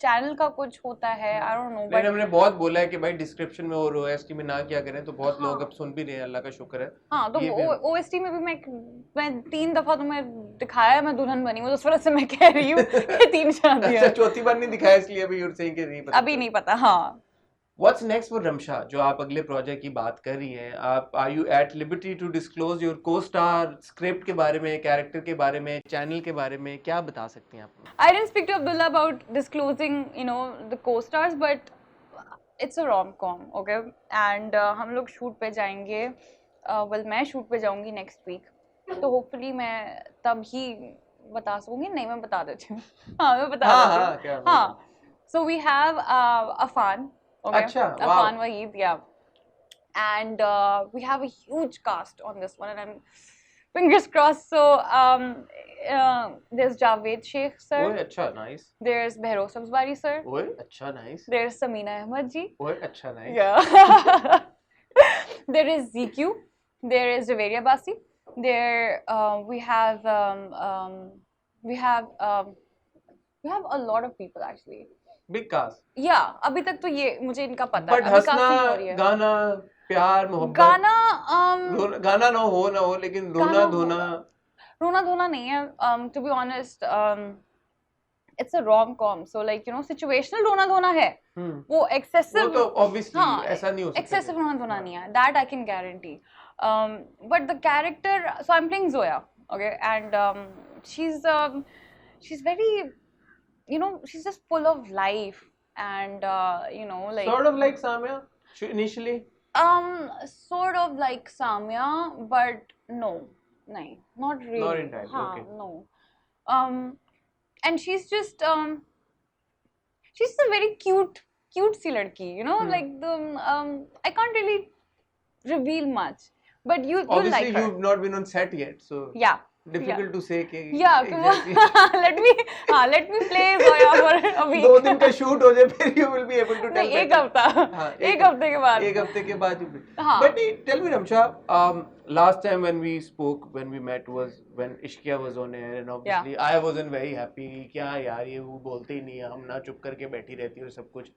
[SPEAKER 1] channel का कुछ होता है, आई डोंट नो.
[SPEAKER 2] बट हमने बहुत बोला है कि भाई डिस्क्रिप्शन में और OST में ना क्या करें, तो बहुत लोग अब सुन भी रहे हैं, अल्लाह का शुक्र है.
[SPEAKER 1] हाँ, तो OST में भी मैं 3 दफा तुम्हें दिखाया मैं दुल्हन बनी हूँ, तो उस वजह से मैं कह रही हूँ कि 3 शादियां.
[SPEAKER 2] अच्छा, चौथी बार नहीं दिखाया इसलिए अभी you're saying कि नहीं पता.
[SPEAKER 1] अभी नहीं पता. हाँ.
[SPEAKER 2] What's next for Ramsha? जो आप अगले प्रोजेक्ट की बात कर रही हैं, आप are you at liberty to disclose your co-star, script के बारे में, कैरेक्टर के बारे में, चैनल के बारे में, क्या बता सकती हैं आप?
[SPEAKER 1] I didn't speak to Abdullah about disclosing, you know, the co-stars, but it's a rom-com, okay? And हम लोग शूट पे जाएंगे. Well, मैं शूट पे जाऊंगी next week, तो hopefully मैं तब ही बता सकूंगी. नहीं, मैं बता देती हूँ. हाँ, मैं बता देती हूँ. हाँ. So we have Afan. Okay.
[SPEAKER 2] Achha,
[SPEAKER 1] Afan Waheed, yeah. And we have a huge cast on this one, and I'm fingers crossed. So there's Javed Sheikh sir.
[SPEAKER 2] ओए अच्छा, nice.
[SPEAKER 1] There's Behrouz Sabzwari sir.
[SPEAKER 2] ओए अच्छा, nice.
[SPEAKER 1] There's Samina Ahmed ji.
[SPEAKER 2] ओए अच्छा, nice.
[SPEAKER 1] Yeah. There is ZQ. There is Javeria Basi. There we have a lot of people actually.
[SPEAKER 2] Big cast.
[SPEAKER 1] या अभी तक तो ये मुझे इनका पता
[SPEAKER 2] है. बट हंसना, गाना, प्यार, मोहब्बत, गाना ना हो लेकिन रोना धोना नहीं है. To be honest, it's a rom-com, so like you know situational रोना धोना है. वो एक्सेसिव, वो तो ऑब्वियसली ऐसा नहीं हो सकता.
[SPEAKER 1] एक्सेसिव रोना धोना नहीं है, that I can guarantee. But the character, so I am playing Zoya, okay, and she's very, you know, she's just full of life and you know, like
[SPEAKER 2] sort of like Samya initially.
[SPEAKER 1] Sort of like Samya, but no, not really.
[SPEAKER 2] Not entirely. Okay.
[SPEAKER 1] No. And she's just she's a very cute सी लड़की, you know, like the I can't really reveal much, but you'll like her.
[SPEAKER 2] Obviously you've not been on set yet, so
[SPEAKER 1] yeah,
[SPEAKER 2] difficult to say कि
[SPEAKER 1] exactly. let me play Zoya for a week.
[SPEAKER 2] 2 दिन का shoot हो जाए फिर you will be able to tell.
[SPEAKER 1] एक हफ्ता. एक हफ्ते के बाद.
[SPEAKER 2] एक हफ्ते के बाद. But tell me Ramsha, last time when we spoke, when we met was when Ishqiya was on air, and obviously I wasn't very happy. क्या यार ये वो बोलते ही नहीं है, हम ना चुप करके बैठी रहती है और सब कुछ.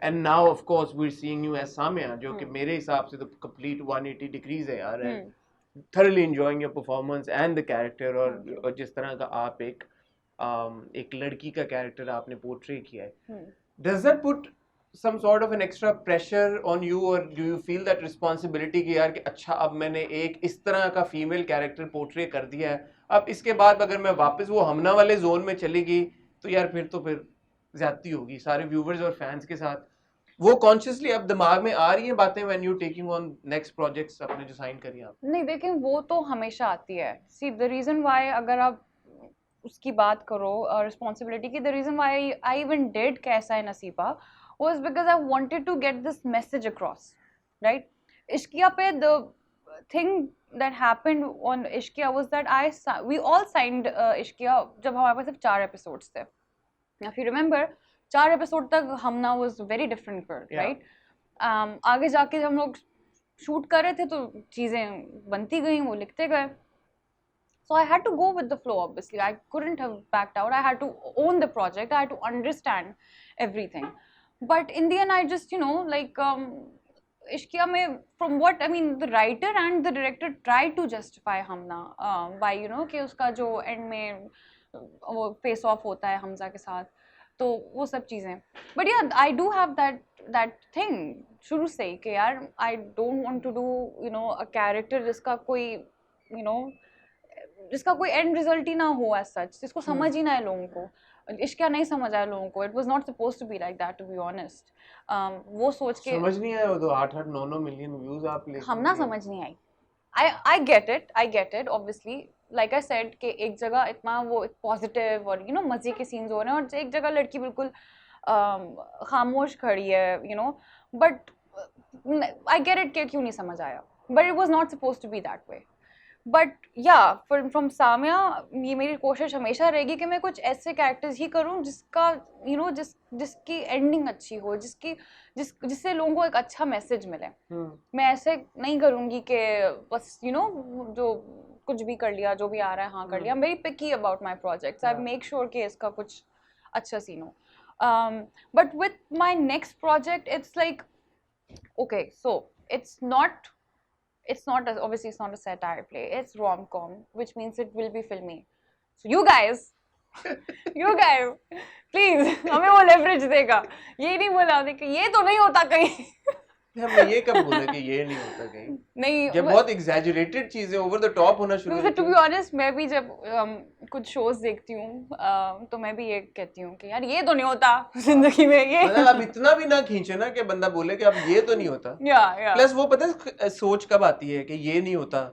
[SPEAKER 2] And now of course we're seeing you as Samya, जो कि मेरे हिसाब से तो complete 180 degrees है यार. Thoroughly enjoying your performance and the character, और जिस तरह का आप एक लड़की का कैरेक्टर आपने पोर्ट्रे किया है. Does that put some sort of an extra pressure on you, or do you feel that responsibility कि यार कि अच्छा अब मैंने एक इस तरह का फीमेल कैरेक्टर पोर्ट्रे कर दिया है, अब इसके बाद अगर मैं वापस वो हमना वाले जोन में चली गई तो यार फिर ज्यादती होगी सारे व्यूवर्स और फैंस के साथ. वो कॉन्शियसली अब दिमाग में आ रही है बातें when you taking on next projects आपने जो साइन करी आप?
[SPEAKER 1] नहीं देखें, वो तो हमेशा आती है. सी द रीजन व्हाई, अगर आप उसकी बात करो रिस्पॉन्सिबिलिटी की, the reason why I even did Kaisa Hai Naseeba was because I wanted to get this message across, right? Ishqiya पे the thing that happened on Ishqiya was that we all signed Ishqiya जब हमारे पास सिर्फ 4 एपिसोड्स थे. If you remember, 4 एपिसोड तक हमना was very different girl, right? आगे जाके हम लोग शूट कर रहे थे तो चीज़ें बनती गई, वो लिखते गए. So I had to go with the flow, obviously. I couldn't have backed out. I had to own the project. I had to understand everything. But in the end, I just, like, Ishqiya mein, from what, I mean, the writer and the director tried to justify Hamna by, कि उसका जो end में वो face off होता है हमजा के साथ. तो वो सब चीज़ें. But yeah, I do have that thing शुरू से ही कि यार I don't want to do, a character जिसका कोई, जिसका कोई एंड रिजल्ट ही ना हो एज सच, जिसको समझ ही ना है लोगों को. इश्किया नहीं समझ आया लोगों को. It was not supposed to be like that, to be honest. वो सोच के
[SPEAKER 2] समझ नहीं आया. वो तो 8-9 मिलियन व्यूज आप ले,
[SPEAKER 1] हम ना समझ नहीं आई. I get it obviously. Like I said कि एक जगह इतना वो पॉजिटिव और मजे के सीन्स हो रहे हैं और एक जगह लड़की बिल्कुल खामोश खड़ी है, बट I get it कि क्यों नहीं समझ आया. But it was not supposed to be that way. But या फ्रॉम सामिया ये मेरी कोशिश हमेशा रहेगी कि मैं कुछ ऐसे कैरेक्टर्स ही करूं जिसका जिसकी एंडिंग अच्छी हो, जिससे लोगों को एक अच्छा मैसेज मिले. मैं ऐसे नहीं करूंगी कि बस जो कुछ भी कर लिया, जो भी आ रहा है हाँ कर लिया. Very picky about my projects. I make sure कि इसका कुछ अच्छा सीन हो. But with my next project it's like okay, so obviously it's not a satire play, it's rom-com, which means it will be filmy. So you guys please हमें वो leverage देगा. ये नहीं बोला कि ये तो नहीं होता कहीं.
[SPEAKER 2] हमने ये कब बोला कि ये नहीं होता कहीं? नहीं, जब बहुत exaggerated चीजें over the top होना शुरू होती है.
[SPEAKER 1] To be honest, मैं भी जब कुछ shows देखती हूँ तो मैं भी ये कहती हूँ कि यार ये तो नहीं होता जिंदगी में. ये
[SPEAKER 2] मतलब आप इतना भी ना खींचे ना कि बंदा बोले कि अब ये तो नहीं होता. प्लस वो पता है सोच कब आती है कि ये नहीं होता,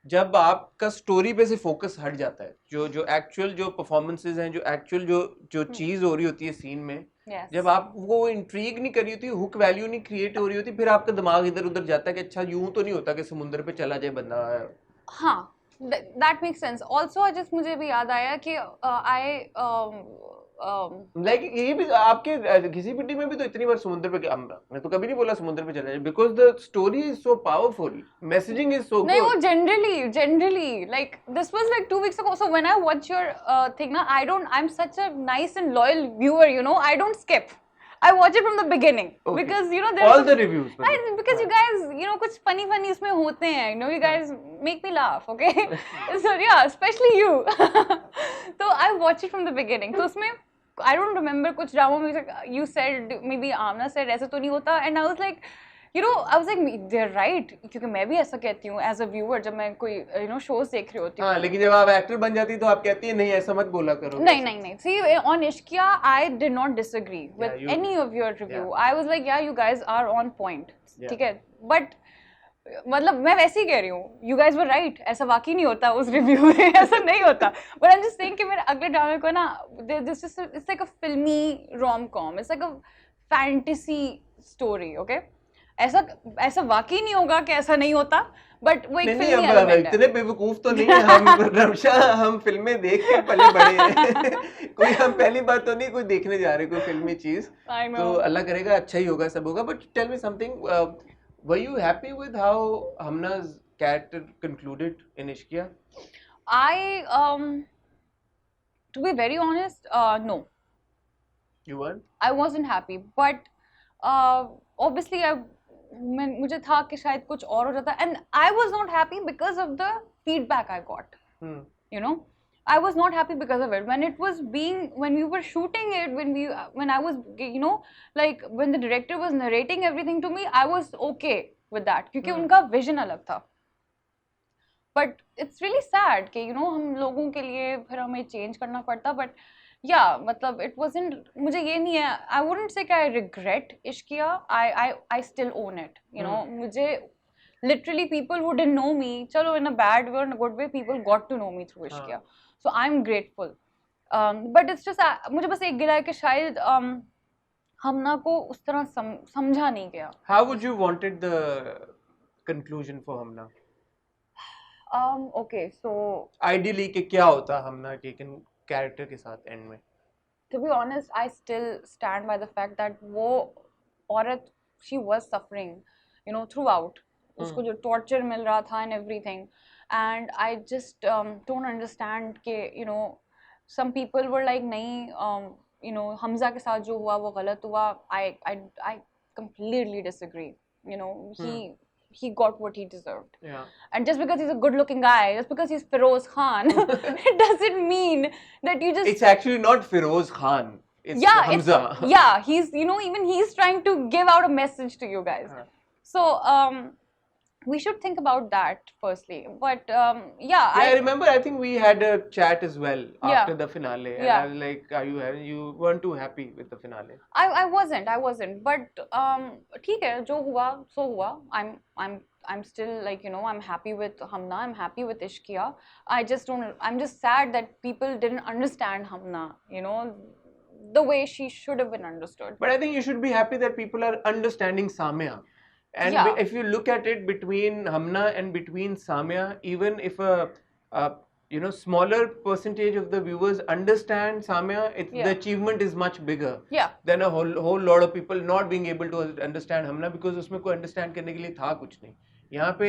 [SPEAKER 2] जब आपका स्टोरी पे से फोकस हट जाता है. जो एक्चुअल जो परफॉर्मेंसेज हैं, जो एक्चुअल जो चीज हो रही होती है सीन में, जब आप वो इंट्रीग नहीं करी होती, हुक वैल्यू नहीं क्रिएट हो रही होती, फिर आपका दिमाग इधर उधर जाता है कि अच्छा यूं तो नहीं होता कि समुद्र पे चला जाए बंदा.
[SPEAKER 1] हाँ, that makes sense. Also just मुझे भी याद आया कि
[SPEAKER 2] लाइक ये भी आपके किसी पिटी में भी तो इतनी बार समुद्र पे, मैं तो कभी नहीं बोला समुद्र पे चला जाए, because the story is so powerful, messaging is so good.
[SPEAKER 1] नहीं, वो generally like this was like 2 weeks ago. So when I watch your thing na, I'm such a nice and loyal viewer, I don't skip. I watch it from the beginning. Okay. Because there's
[SPEAKER 2] all the reviews.
[SPEAKER 1] Because you guys, कुछ funny इसमें होते हैं. You guys make me laugh, okay? So yeah, especially you. So I watch it from the beginning. So उसमें I don't remember कुछ drama में you said, maybe Amna said ऐसा तो नहीं होता, and I was like, I was like, they're right, क्योंकि मैं भी ऐसा कहती हूँ as a viewer जब मैं कोई shows देख रही होती हूँ.
[SPEAKER 2] हाँ, लेकिन जब आप एक्टर बन जाती तो आप कहती है नहीं ऐसा मत बोला करो.
[SPEAKER 1] नहीं. See, on Ishqiya, I did not disagree with any of your review. I was like, yeah, you guys are on point. ठीक है, but मतलब मैं वैसे ही कह रही हूँ, you guys were right. ऐसा वाकई नहीं होता उस रिव्यू में, ऐसा नहीं होता. But I'm just saying कि मेरे अगले ड्रामे को ना, it's like a filmy rom-com. It's like a fantasy story, okay? ऐसा वाकई नहीं होगा कि ऐसा नहीं होता, बट वो एक फिल्मी एलिमेंट है.
[SPEAKER 2] इतने बेवकूफ तो नहीं है हम रमशा, हम फिल्में देख के पले बड़े हैं. कोई हम पहली बार तो नहीं कोई देखने जा रहे कोई फिल्मी चीज, तो अल्लाह करेगा अच्छा ही होगा, सब होगा. But tell me something, were you happy with how Hamna's character concluded in Ishqiya?
[SPEAKER 1] To be very honest, no.
[SPEAKER 2] You weren't?
[SPEAKER 1] I wasn't happy, but obviously मुझे था कि शायद कुछ और हो जाता, and I was not happy because of the feedback I got. I was not happy because of it. When we were shooting it, when I was, like when the director was narrating everything to me, I was okay with that क्योंकि उनका vision अलग था. But it's really sad कि हम लोगों के लिए फिर हमें change करना पड़ता. But yeah, मतलब it wasn't, मुझे ये नहीं है, I wouldn't say कि I regret Ishqiya. I still own it. मुझे literally people who didn't know me, चलो in a bad way or in a good way, people got to know me through Ishqiya. So I'm grateful. But it's just मुझे बस एक गिला है कि शायद हमना को उस तरह समझा नहीं गया.
[SPEAKER 2] How would you wanted the conclusion for Hamna?
[SPEAKER 1] Okay, so
[SPEAKER 2] ideally कि क्या होता हमना के कैरेक्टर के साथ एंड में?
[SPEAKER 1] To be honest, I still stand by the fact that वो औरत, she was suffering, throughout. उसको जो torture मिल रहा था and everything, and I just don't understand कि you know some people were like नहीं you know हमजा के साथ जो हुआ वो गलत हुआ. I completely disagree. You know he got what he deserved.
[SPEAKER 2] Yeah.
[SPEAKER 1] And just because he's a good-looking guy, just because he's Feroz Khan, it doesn't mean that you just.
[SPEAKER 2] It's actually not Feroz Khan. It's Hamza.
[SPEAKER 1] He's even he's trying to give out a message to you guys. So we should think about that firstly. But
[SPEAKER 2] I remember. I think we had a chat as well after the finale. And I was like, you weren't too happy with the finale?
[SPEAKER 1] I wasn't. But ठीक है, जो हुआ सो हुआ. I'm still like I'm happy with Hamna. I'm happy with Ishqiya. I'm just sad that people didn't understand Hamna. The way she should have been understood.
[SPEAKER 2] But I think you should be happy that people are understanding Samia. And if you look at it between Hamna and between Samia, even if a smaller percentage of the viewers understand Samia, the achievement is much bigger than a whole lot of people not being able to understand Hamna, because उसमें कोई understand करने के लिए था कुछ नहीं. यहाँ पे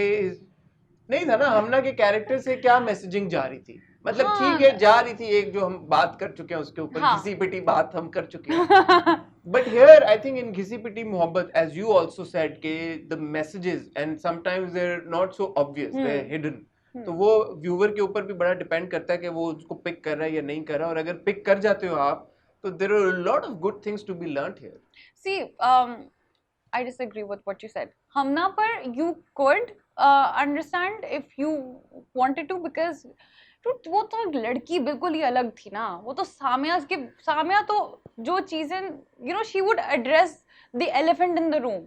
[SPEAKER 2] नहीं था ना. हमना के कैरेक्टर से क्या मैसेजिंग जा रही थी. मतलब ठीक है जा रही थी, एक जो हम बात कर चुके हैं उसके ऊपर घिसी पिटी बात हम कर चुके हैं. But here I think in घिसी पिटी मोहब्बत, as you also said, के the messages and sometimes they're not so obvious, they're hidden. तो वो व्यूअर के ऊपर भी बड़ा डिपेंड करता है कि वो उसको पिक कर रहा है या नहीं कर रहा. और अगर पिक कर जाते हो आप तो there are a lot of good things to be learnt here.
[SPEAKER 1] See, I disagree with what you said. Hamna par you could understand if you wanted to, because वो तो लड़की बिल्कुल ही अलग थी ना. वो तो सामिया तो जो चीजें she would address the elephant in the room.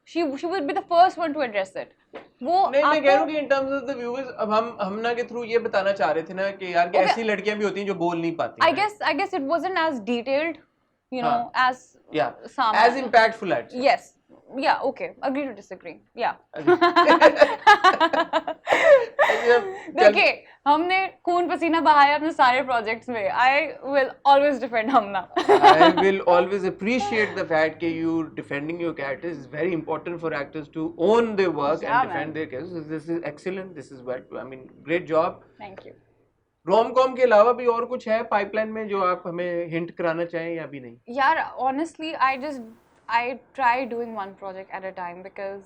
[SPEAKER 1] She would be the first one to address it. वो
[SPEAKER 2] नहीं, मैं कह रहा हूँ कि in terms of the viewers, अब हम हमना के थ्रू ये बताना चाह रहे थे ना कि यार ऐसी लड़कियां भी होती हैं जो बोल नहीं पाती.
[SPEAKER 1] I guess it wasn't as detailed, as Samia.
[SPEAKER 2] As impactful actually.
[SPEAKER 1] Yes. Yeah, okay. Agree to disagree. Yeah. Okay, हमने खून पसीना बहाया अपने सारे projects में. I will always defend Hamna.
[SPEAKER 2] I will always appreciate the fact that you defending your characters is very important for actors to own their work and defend their characters. This is excellent. This is what I mean. Great job.
[SPEAKER 1] Thank you.
[SPEAKER 2] Rom-com के अलावा भी और कुछ है pipeline में जो आप हमें हिंट कराना चाहें या भी नहीं?
[SPEAKER 1] यार honestly I try doing one project at a time because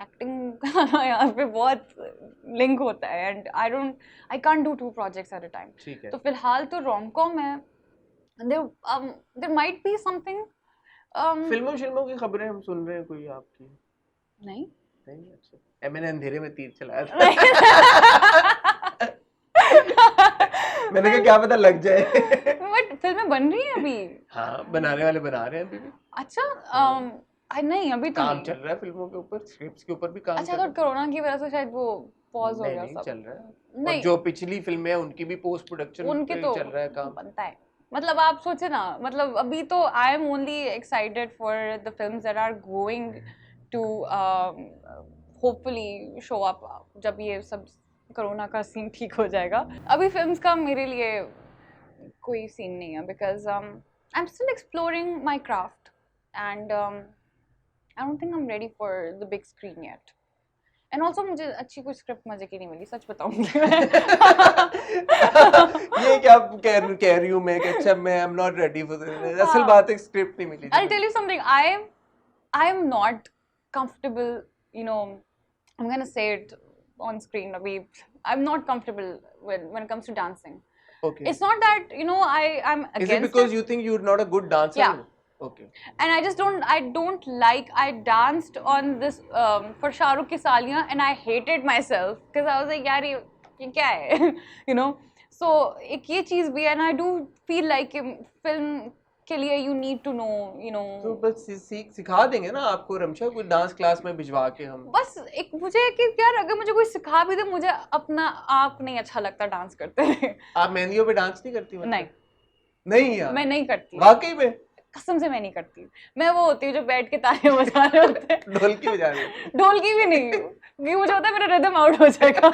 [SPEAKER 1] acting का यहाँ पे बहुत लिंक होता है and I can't do 2 projects at a time.
[SPEAKER 2] ठीक है.
[SPEAKER 1] तो फिलहाल तो रोम-कॉम है. There might be something.
[SPEAKER 2] फिल्मों की खबरें हम सुन रहे हैं कोई आपकी?
[SPEAKER 1] नहीं.
[SPEAKER 2] अच्छा. मैंने अंधेरे में तीर चलाया था. मैंने कहा क्या पता लग जाए.
[SPEAKER 1] बट फिल्में बन रही हैं अभी.
[SPEAKER 2] हाँ, बनाने वाले बना रहे हैं अभी भी.
[SPEAKER 1] अच्छा. नहीं अभी तो
[SPEAKER 2] काम चल रहा है फिल्मों के ऊपर, स्क्रिप्ट्स के ऊपर भी काम.
[SPEAKER 1] अच्छा, तो कोरोना की वजह से शायद वो पॉज हो गया सब.
[SPEAKER 2] चल रहा है. और जो पिछली फिल्में हैं उनकी भी पोस्ट प्रोडक्शन
[SPEAKER 1] उनके तो
[SPEAKER 2] चल रहा है काम.
[SPEAKER 1] बनता है. मतलब आप सोचे ना, मतलब अभी तो I am only excited for the films that are going to hopefully show up जब ये सब कोरोना का सीन ठीक हो जाएगा. अभी फिल्म्स का मेरे लिए कोई सीन नहीं है because I am still exploring my craft and I don't think I am ready for the big screen yet. And also मुझे अच्छी कोई स्क्रिप्ट मजे की नहीं मिली, सच बताऊंगी.
[SPEAKER 2] ये क्या कह रही हूँ मैं कि अच्छा मैं I am not ready for this. असल बात है स्क्रिप्ट नहीं मिली.
[SPEAKER 1] I'll tell you something. I am not comfortable. I'm gonna say it on screen. I'm not comfortable when it comes to dancing.
[SPEAKER 2] Okay.
[SPEAKER 1] It's not that I'm against.
[SPEAKER 2] Is it because you think you're not a good dancer?
[SPEAKER 1] Yeah.
[SPEAKER 2] Okay.
[SPEAKER 1] And I don't like. I danced on this for Shah Rukh ki Saliyan and I hated myself because I was like, यार ये क्या है? So एक ये चीज भी है and I do feel like film के लिए you need to know.
[SPEAKER 2] तो बस सिखा देंगे ना आपको रमशा, कोई डांस क्लास में भिजवा के हम.
[SPEAKER 1] बस एक मुझे कि यार अगर मुझे कोई सिखा भी दे, मुझे अपना आप नहीं अच्छा लगता डांस करते हुए.
[SPEAKER 2] आप मेहंदियों पे डांस नहीं करती?
[SPEAKER 1] नहीं
[SPEAKER 2] यार मैं
[SPEAKER 1] नहीं करती.
[SPEAKER 2] वाकई में?
[SPEAKER 1] कसम से मैं नहीं करती. मैं वो होती हूँ जो बैठ के तालियां बजा रहे होते हैं.
[SPEAKER 2] ढोलकी बजा रहे हैं?
[SPEAKER 1] ढोलकी भी नहीं, क्योंकि मुझे होता है मेरा रिदम आउट हो जाएगा.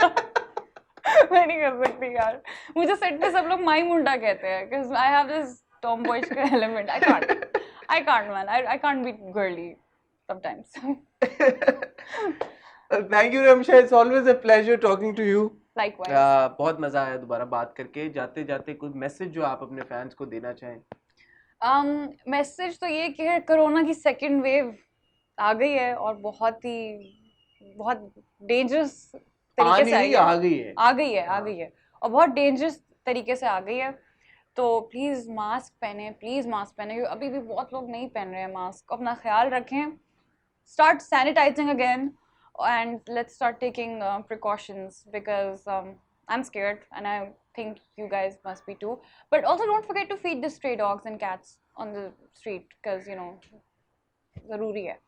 [SPEAKER 1] मैं नहीं कर सकती यार. मुझे सेट पे सब लोग माई मुंडा कहते हैं because I have this tomboyish element. I can't man. I can't be girly sometimes.
[SPEAKER 2] Thank you, Ramsha. It's always a pleasure talking to you.
[SPEAKER 1] Likewise.
[SPEAKER 2] बहुत मजा आया दोबारा बात करके. जाते जाते कोई मैसेज जो आप अपने फैंस को देना चाहें.
[SPEAKER 1] मैसेज तो ये कि कोरोना की सेकंड वेव आ गई है और बहुत डेंजरस तरीके से
[SPEAKER 2] आ गई है
[SPEAKER 1] और बहुत डेंजरस तरीके से आ गई है. तो प्लीज़ मास्क पहने. अभी भी बहुत लोग नहीं पहन रहे हैं मास्क. अपना ख्याल रखें. Start sanitizing again and let's start taking precautions because I'm scared and I think you guys must be too. But also don't forget to feed the stray dogs and cats on the street because you know ज़रूरी है.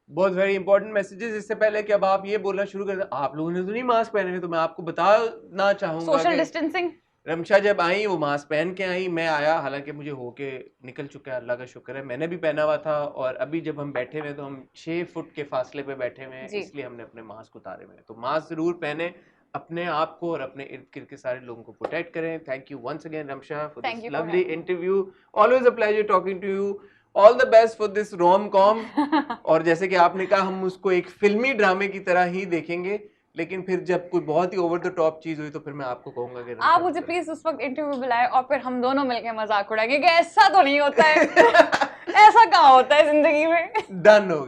[SPEAKER 2] बहुत very important messages. इससे पहले कि अब आप ये बोलना शुरू कर दें, आप लोगों ने तो नहीं मास्क पहने हुए, तो मैं आपको बताना चाहूंगा
[SPEAKER 1] सोशल डिस्टेंसिंग.
[SPEAKER 2] रमशा जब आई वो मास्क पहन के आई, मैं आया हालांकि मुझे होके निकल चुका है, अल्लाह का शुक्र है, मैंने भी पहना हुआ था. और अभी जब हम बैठे हुए तो हम 6 फुट के फासले पे बैठे हुए हैं, इसलिए हमने अपने मास्क उतारे हुए हैं. तो मास्क जरूर पहने, अपने आप को और अपने इर्द गिर्द के सारे लोगों को प्रोटेक्ट करें. Thank you once again Ramsha for this lovely interview. Always a pleasure talking to you. All the best for this rom-com. और जैसे कि आपने कहा, हम उसको एक फिल्मी ड्रामे की तरह ही देखेंगे, लेकिन फिर जब कोई बहुत ही ओवर द टॉप चीज हुई तो फिर मैं आपको कहूंगा कि
[SPEAKER 1] आप मुझे प्लीज उस वक्त इंटरव्यू बुलाए और फिर हम दोनों मिलकर मजाक उड़ाएंगे कि ऐसा तो नहीं होता है. ऐसा कहाँ होता है जिंदगी में.
[SPEAKER 2] डन हो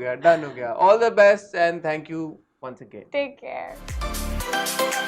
[SPEAKER 2] गया. All the best and thank you once again.
[SPEAKER 1] Take care.